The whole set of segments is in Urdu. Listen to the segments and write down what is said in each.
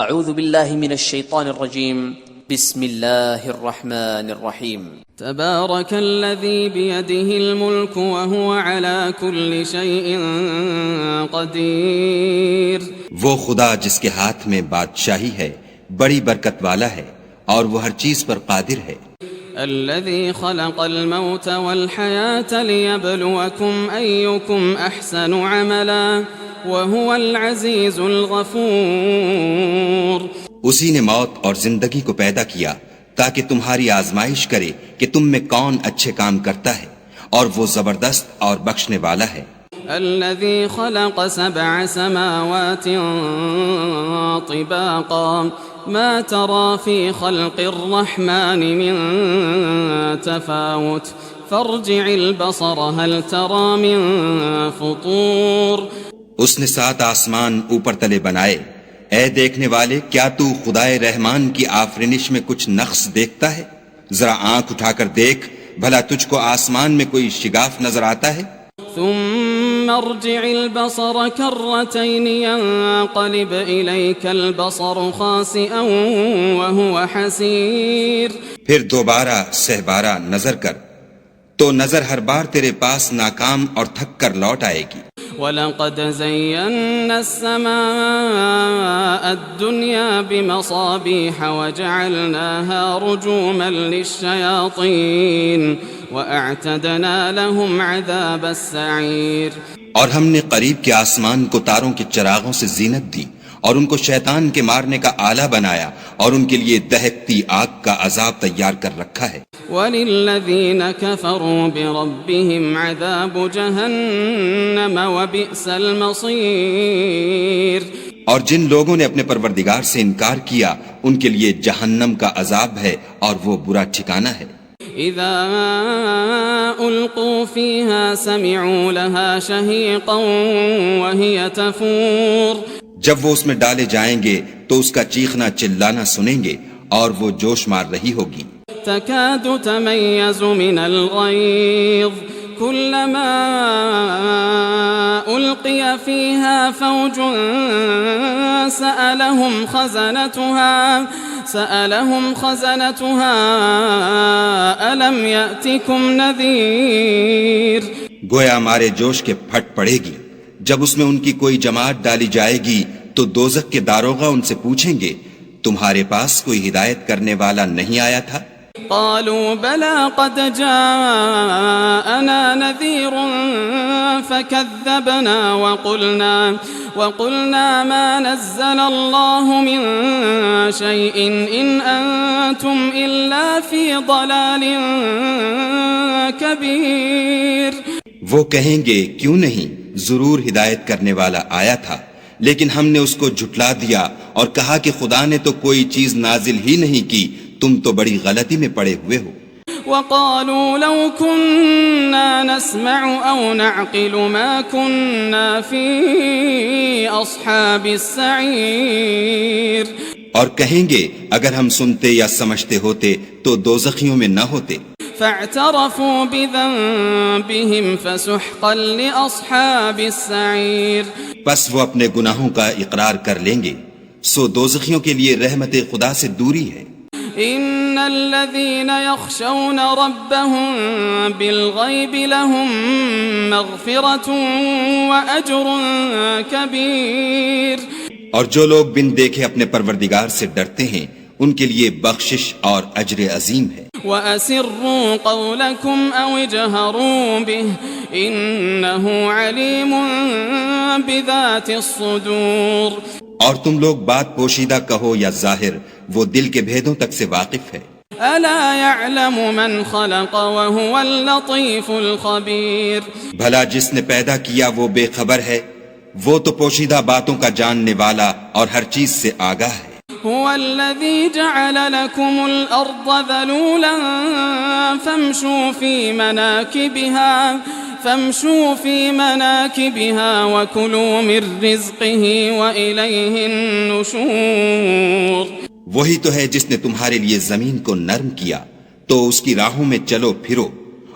اعوذ باللہ من الشیطان الرجیم بسم اللہ الرحمن الرحیم تبارک الذی بیدہ الملک وہو علی کل شیء قدیر، وہ خدا جس کے ہاتھ میں بادشاہی ہے بڑی برکت والا ہے اور وہ ہر چیز پر قادر ہے۔ الذي خلق الموت والحياة ليبلوكم أيكم أحسن عملا وهو العزيز الغفور، اسی نے موت اور زندگی کو پیدا کیا تاکہ تمہاری آزمائش کرے کہ تم میں کون اچھے کام کرتا ہے، اور وہ زبردست اور بخشنے والا ہے۔ الذي خلق 7 سماوات طباقا ما ترى في خلق الرحمن من تفاوت فارجع البصر هل ترى من فطور، اس نے 7 آسمان اوپر تلے بنائے، اے دیکھنے والے کیا تو خدائے رحمان کی آفرینش میں کچھ نقص دیکھتا ہے؟ ذرا آنکھ اٹھا کر دیکھ بھلا تجھ کو آسمان میں کوئی شگاف نظر آتا ہے؟ ثم ارجع البصر كرتين ينقلب إليك البصر خاسئا وهو حسير، پھر دوبارہ سہبارہ نظر کر تو نظر ہر بار تیرے پاس ناکام اور تھک کر لوٹ آئے گی۔ وَلَقَدْ زَيَّنَّا السَّمَاءَ الدُّنْيَا بِمَصَابِيحَ وَجَعَلْنَاهَا رُجُومًا لِلشَّيَاطِينِ وَأَعْتَدْنَا لَهُمْ عَذَابَ السَّعِيرِ، اور ہم نے قریب کے آسمان کو تاروں کے چراغوں سے زینت دی اور ان کو شیطان کے مارنے کا آلہ بنایا اور ان کے لیے دہکتی آگ کا عذاب تیار کر رکھا ہے۔ وَلِلَّذِينَ كَفَرُوا بِرَبِّهِمْ عَذَابُ جَهَنَّمَ وَبِئْسَ الْمَصِيرُ، اور جن لوگوں نے اپنے پروردگار سے انکار کیا ان کے لیے جہنم کا عذاب ہے اور وہ برا ٹھکانہ ہے۔ اذا القوا فيها سمعوا لها شهيقا وهي تفور، جب وہ اس میں ڈالے جائیں گے تو اس کا چیخنا چلانا سنیں گے اور وہ جوش مار رہی ہوگی۔ تكاد تميز من الغيظ كلما ألقي فيها فوج سألهم خزنتها ألم يأتكم نذير، گویا مارے جوش کے پھٹ پڑے گی۔ جب اس میں ان کی کوئی جماعت ڈالی جائے گی تو دوزخ کے داروغہ ان سے پوچھیں گے تمہارے پاس کوئی ہدایت کرنے والا نہیں آیا تھا؟ قالوا بلى قد جاءنا نذير فكذبنا وقلنا ما نزل الله من شيء إن أنتم إلا في ضلال كبير، وہ کہیں گے کیوں نہیں، ضرور ہدایت کرنے والا آیا تھا، لیکن ہم نے اس کو جھٹلا دیا اور کہا کہ خدا نے تو کوئی چیز نازل ہی نہیں کی، تم تو بڑی غلطی میں پڑے ہوئے ہو۔ وقالوا لو كنا نسمع أو نعقل ما كنا في أصحاب السعير، اور کہیں گے اگر ہم سنتے یا سمجھتے ہوتے تو دوزخیوں میں نہ ہوتے۔ فاعترفوا بذنبهم فسحقا لأصحاب السعير، پس وہ اپنے گناہوں کا اقرار کر لیں گے، سو دوزخیوں کے لیے رحمت خدا سے دوری ہے۔ ان الذين يخشون ربهم بالغيب لهم مغفرة واجر كبير، اور جو لوگ بن دیکھے اپنے پروردگار سے ڈرتے ہیں ان کے لیے بخشش اور اجر عظیم ہے۔ وَأَسِرُّوا قَوْلَكُمْ أَوْ اجْهَرُوا بِهِ إِنَّهُ عَلِيمٌ بِذَاتِ الصُّدُورِ، اور تم لوگ بات پوشیدہ کہو یا ظاہر، وہ دل کے بھیدوں تک سے واقف ہے۔ أَلَا يَعْلَمُ مَنْ خَلَقَ وَهُوَ اللَّطِيفُ الْخَبِيرُ، بھلا جس نے پیدا کیا وہ بے خبر ہے، وہ تو پوشیدہ باتوں کا جاننے والا اور ہر چیز سے آگاہ ہے۔ هو الذي جعل لكم الأرض ذلولا فامشوا في مناكبها وكلوا من رزقه وإليه النشور، وہی تو ہے جس نے تمہارے لیے زمین کو نرم کیا تو اس کی راہوں میں چلو پھرو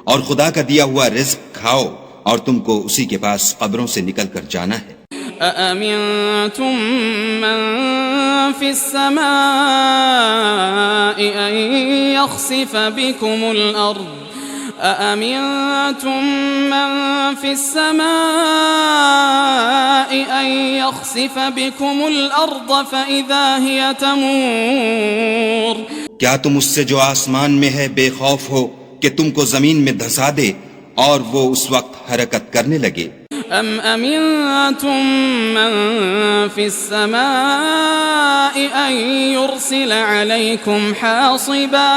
اور خدا کا دیا ہوا رزق کھاؤ اور تم کو اسی کے پاس قبروں سے نکل کر جانا ہے۔ أأمنتم من في السماء أن يخسف بكم الأرض أأمنتم من في السماء أن يخسف بكم الأرض فإذا هي تمور کیا تم اس سے جو آسمان میں ہے بے خوف ہو کہ تم کو زمین میں دھسا دے اور وہ اس وقت حرکت کرنے لگے؟ أم أمنتم من في السماء أن يرسل عليكم حاصبا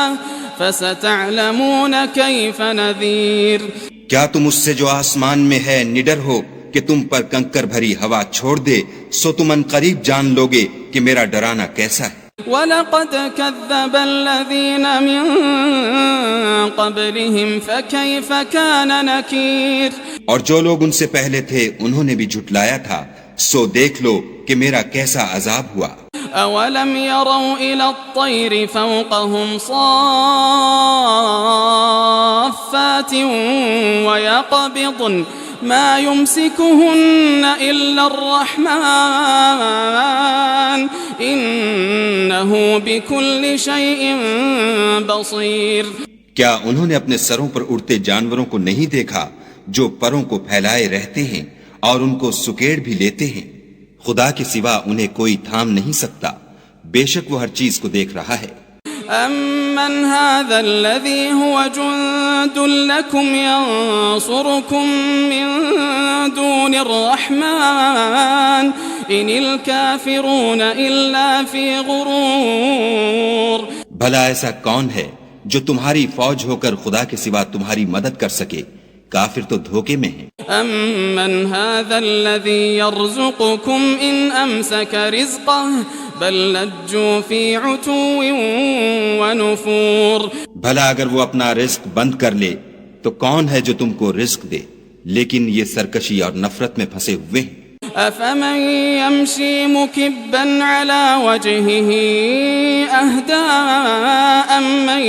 فستعلمون كيف نذير کیا تم اس سے جو آسمان میں ہے نڈر ہو کہ تم پر کنکر بھری ہوا چھوڑ دے، سو تم ان قریب جان لوگے کہ میرا ڈرانا کیسا ہے۔ وَلَقَدْ كَذَّبَ الَّذِينَ مِن قَبْلِهِمْ فَكَيْفَ كَانَ نَكِيرٌ اور جو لوگ ان سے پہلے تھے انہوں نے بھی جھٹلایا تھا، سو دیکھ لو کہ میرا کیسا عذاب ہوا۔ أَوَلَمْ يَرَوْا إِلَى الطَّيْرِ فَوْقَهُمْ صَافَّاتٍ وَيَقْبِضْنَ ما يمسكهن إلا الرحمن إنه بكل شيء بصير کیا انہوں نے اپنے سروں پر اڑتے جانوروں کو نہیں دیکھا جو پروں کو پھیلائے رہتے ہیں اور ان کو سکیڑ بھی لیتے ہیں؟ خدا کے سوا انہیں کوئی تھام نہیں سکتا، بے شک وہ ہر چیز کو دیکھ رہا ہے۔ أَمَّنْ هَذَا الَّذِي هُوَ جُنْدٌ لَكُمْ يَنْصُرُكُمْ مِنْ دُونِ الرَّحْمَنِ إِنِ الْكَافِرُونَ إِلَّا فِي غُرُورٍ بھلا ایسا کون ہے جو تمہاری فوج ہو کر خدا کے سوا تمہاری مدد کر سکے؟ کافر تو دھوکے میں ہیں۔ أَمَّنْ هَذَا الَّذِي يَرْزُقُكُمْ إِنْ أَمْسَكَ رِزْقَهُ بل لجوا فی عتو ونفور بھلا اگر وہ اپنا رزق بند کر لے تو کون ہے جو تم کو رزق دے؟ لیکن یہ سرکشی اور نفرت میں پھنسے ہوئے ہیں۔ افمن يمشي مكبا على وجهه اهدى امن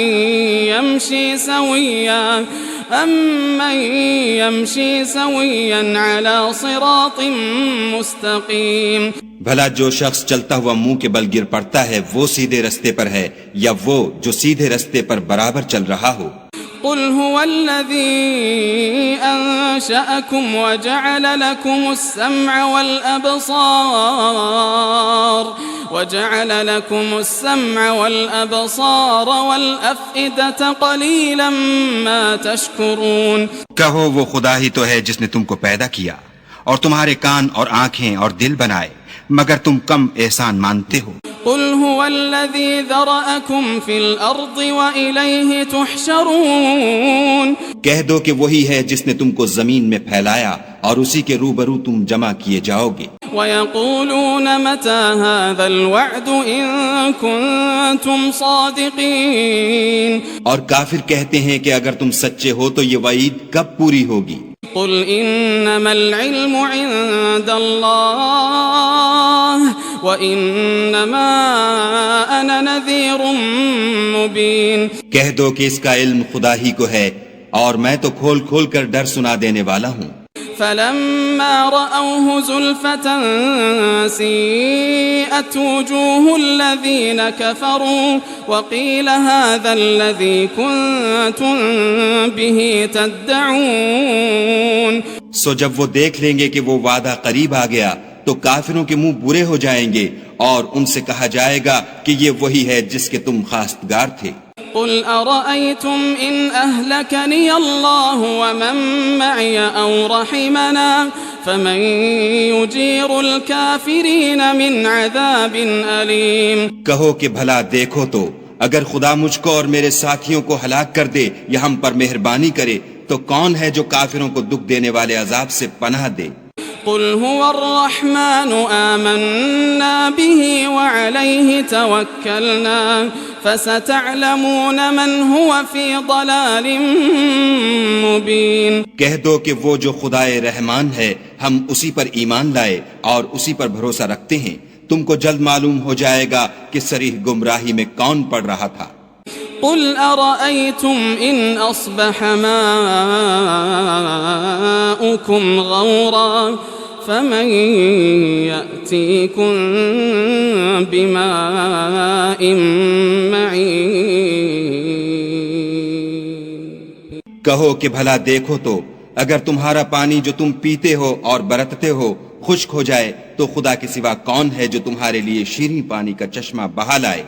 يمشي سويا على صراط مستقيم بھلا جو شخص چلتا ہوا منہ کے بل گر پڑتا ہے وہ سیدھے رستے پر ہے یا وہ جو سیدھے رستے پر برابر چل رہا ہو؟ قل هو الذي أنشأكم وجعل لكم السمع والأبصار والأفئدة قليلا ما تشكرون کہو وہ خدا ہی تو ہے جس نے تم کو پیدا کیا اور تمہارے کان اور آنکھیں اور دل بنائے، مگر تم کم احسان مانتے ہو۔ قل هو الذي ذرأكم في الأرض وإليه تحشرون کہہ دو کہ وہی ہے جس نے تم کو زمین میں پھیلایا اور اسی کے روبرو تم جمع کیے جاؤ گے۔ ويقولون متى هذا الوعد إن كنتم صادقين اور کافر کہتے ہیں کہ اگر تم سچے ہو تو یہ وعید کب پوری ہوگی؟ قل انما العلم عند الله وانما انا نذير مبين کہہ دو کہ اس کا علم خدا ہی کو ہے اور میں تو کھول کھول کر ڈر سنا دینے والا ہوں۔ فلما رأوه زلفة سيئت وجوه الذين كفروا وقيل هذا الذي كنتم به تدعون سو جب وہ دیکھ لیں گے کہ وہ وعدہ قریب آ گیا تو کافروں کے منہ برے ہو جائیں گے اور ان سے کہا جائے گا کہ یہ وہی ہے جس کے تم خواستگار تھے۔ قل أرأيتم إن أهلكني الله ومن معي أو رحمنا فمن يجير الكافرين من عذاب أليم کہو کہ بھلا دیکھو تو اگر خدا مجھ کو اور میرے ساتھیوں کو ہلاک کر دے یا ہم پر مہربانی کرے تو کون ہے جو کافروں کو دکھ دینے والے عذاب سے پناہ دے؟ قل هو الرحمن آمنا به وعليه توكلنا فستعلمون من هو في ضلال مبين کہہ دو کہ وہ جو خدائے رحمان ہے ہم اسی پر ایمان لائے اور اسی پر بھروسہ رکھتے ہیں، تم کو جلد معلوم ہو جائے گا کہ صریح گمراہی میں کون پڑ رہا تھا۔ قل أرأيتم إن أصبح ماؤكم غورا فمن يأتيكم بماء معين کہو کہ بھلا دیکھو تو اگر تمہارا پانی جو تم پیتے ہو اور برتتے ہو خشک ہو جائے تو خدا کے سوا کون ہے جو تمہارے لیے شیریں پانی کا چشمہ بہا لائے